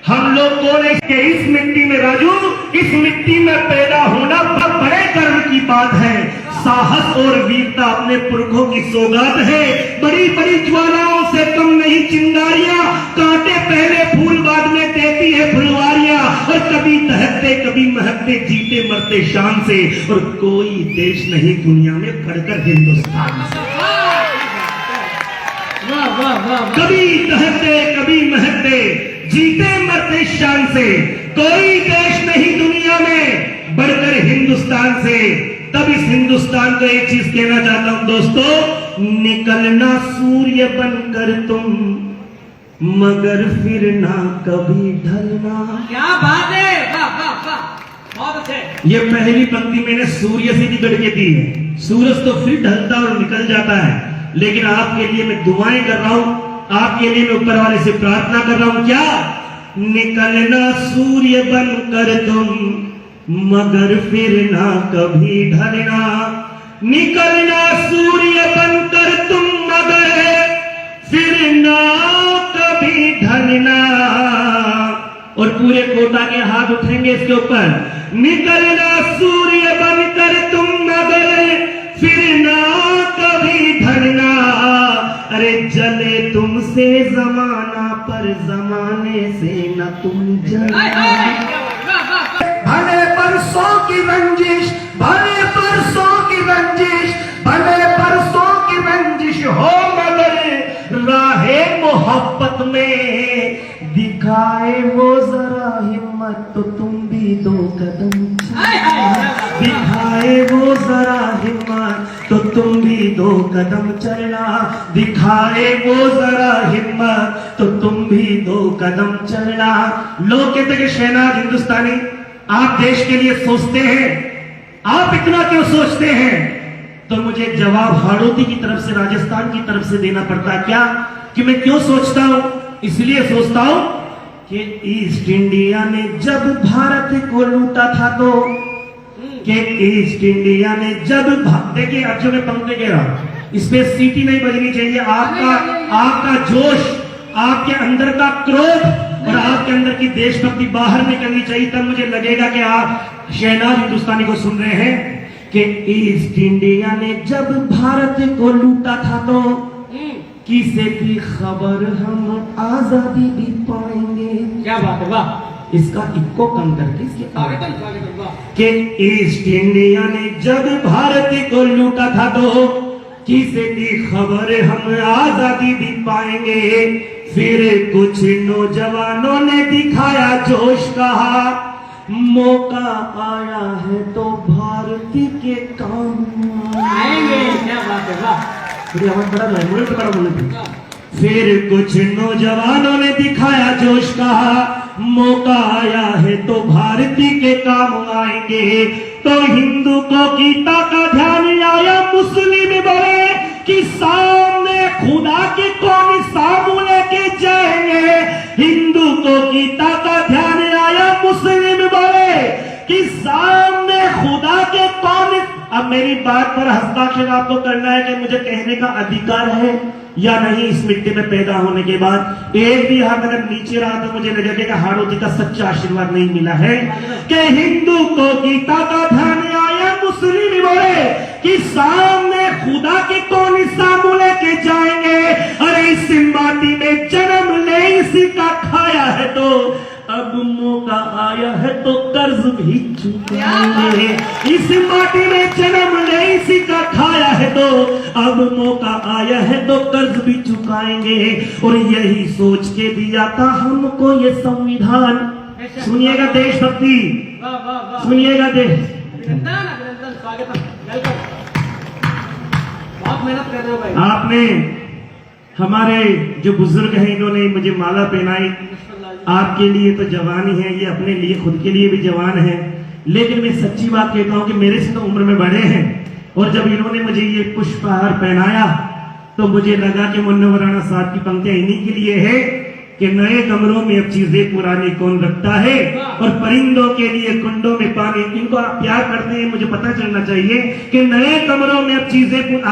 हम लोग कौन है कि इस मिट्टी में राजू, इस मिट्टी में पैदा होना बड़े गर्व की बात है। साहस और वीरता अपने पुरखों की सौगात है। बड़ी बड़ी ज्वालाओं से कम नहीं चिंगारियां, कांटे पहले फूल बाद में देती है फुलवारियां। और कभी दहकते कभी महकते, जीते मरते शान से। और कोई देश नहीं दुनिया में बढ़कर हिंदुस्तान से। कभी दहकते कभी महकते, जीते मरते शान से। कोई देश नहीं दुनिया में बढ़कर हिंदुस्तान से। तब इस हिंदुस्तान को एक चीज कहना चाहता हूं दोस्तों, निकलना सूर्य बनकर तुम, मगर फिर ना कभी ढलना। क्या बात है, वाह वाह वाह, बहुत अच्छे। ये पहली पंक्ति मैंने सूर्य से निकल के दी है। सूरज तो फिर ढलता और निकल जाता है, लेकिन आपके लिए मैं दुआएं कर रहा हूं, आपके लिए मैं ऊपर वाले से प्रार्थना कर रहा हूं। क्या? निकलना सूर्य बनकर तुम, मगर फिर ना कभी ढलना। निकलना सूर्य बनकर तुम, मगर फिर ना कभी ढलना। और पूरे कोटा के हाथ उठेंगे इसके ऊपर। निकलना सूर्य बनकर तुम, मगर फिर ना कभी ढलना। अरे जले तुमसे जमाना, पर जमाने से न तुम जलना। भले परसों की रंजिश, भले परसों की रंजिश, भले परसों की रंजिश हो, मगर राहे मोहब्बत में दिखाए वो जरा हिम्मत, तो तुम भी दो कदम दिखाए वो जरा हिम्मत, तो तुम भी दो कदम चलना। दिखाए वो जरा हिम्मत, तो तुम भी दो कदम चलना। लोग कहते कि शहनाज हिंदुस्तानी, आप देश के लिए सोचते हैं, आप इतना क्यों सोचते हैं? तो मुझे जवाब हाड़ौती की तरफ से, राजस्थान की तरफ से देना पड़ता। क्या कि मैं क्यों सोचता हूं? इसलिए सोचता हूं कि ईस्ट इंडिया ने जब भारत को लूटा था, तो कि ईस्ट इंडिया ने जब, देखिए अब जो मैं पंक्ति कह रहा हूं, इस पे सीटी नहीं बजनी चाहिए। आपका जोश, आपके अंदर का क्रोध और आपके अंदर की देशभक्ति बाहर निकलनी चाहिए। तब मुझे लगेगा कि आप शहनाज हिंदुस्तानी को सुन रहे हैं। कि ईस्ट इंडिया ने जब भारत को लूटा था, तो किसे की खबर हम आजादी भी पाएंगे। क्या बात है, वाह। इसका इक्को कम करके इसके कि ईस्ट इंडिया ने जब भारत को लूटा था, तो किसे की खबर हम आजादी भी पाएंगे। फिर कुछ नौजवानों ने दिखाया जोश, कहा मौका आया है तो भारती के काम आएंगे। क्या बात है, वाह। फिर कुछ नौजवानों ने दिखाया जोश, कहा मौका आया है तो भारती के काम आएंगे। तो हिंदू को गीता का ध्यान आया, मुस्लिम बोले कि सामने खुदा के कौन सामू लेके जाएंगे। हिंदू को गीता का ध्यान आया, मुस्लिम बोले कि सामने खुदा के कौन। अब मेरी बात पर हस्ताक्षर आपको करना है कि मुझे कहने का अधिकार है या नहीं। इस मिट्टी में पैदा होने के बाद एक भी हाथ अगर नीचे रहा तो मुझे लगेगा कि हाड़ौती का सच्चा आशीर्वाद नहीं मिला है। कि हिंदू को गीता का ध्यान आया, मुस्लिम बोले कि सामने खुदा के कौन सामू लेके जाएंगे। अरे इस माटी में जन्म ले इसी का खाया है, तो अब मौका आया है तो कर्ज भी चुकाएंगे। इस माटी में जन्म ले इसी का खाया है, तो अब मौका आया है तो कर्ज भी चुकाएंगे। और यही सोच के दिया था हमको ये संविधान। सुनिएगा देशभक्ति, सुनिएगा देश। बहुत मेहनत कर रहे हो भाई। आपने, हमारे जो बुजुर्ग हैं, इन्होंने मुझे माला पहनाई। आपके लिए तो जवान ही है ये, अपने लिए खुद के लिए भी जवान है। लेकिन मैं सच्ची बात कहता हूं कि मेरे से तो उम्र में बड़े हैं। और जब इन्होंने मुझे ये पुष्पहार पहनाया तो मुझे लगा कि मुन्ना राणा साहब की पंक्तियां इन्हीं के लिए है कि नए कमरों में अब चीजें पुरानी कौन रखता है, और परिंदों के लिए कुंडों में पानी। इनको आप प्यार करते हैं, मुझे पता चलना चाहिए कि नए कमरों में अब चीजें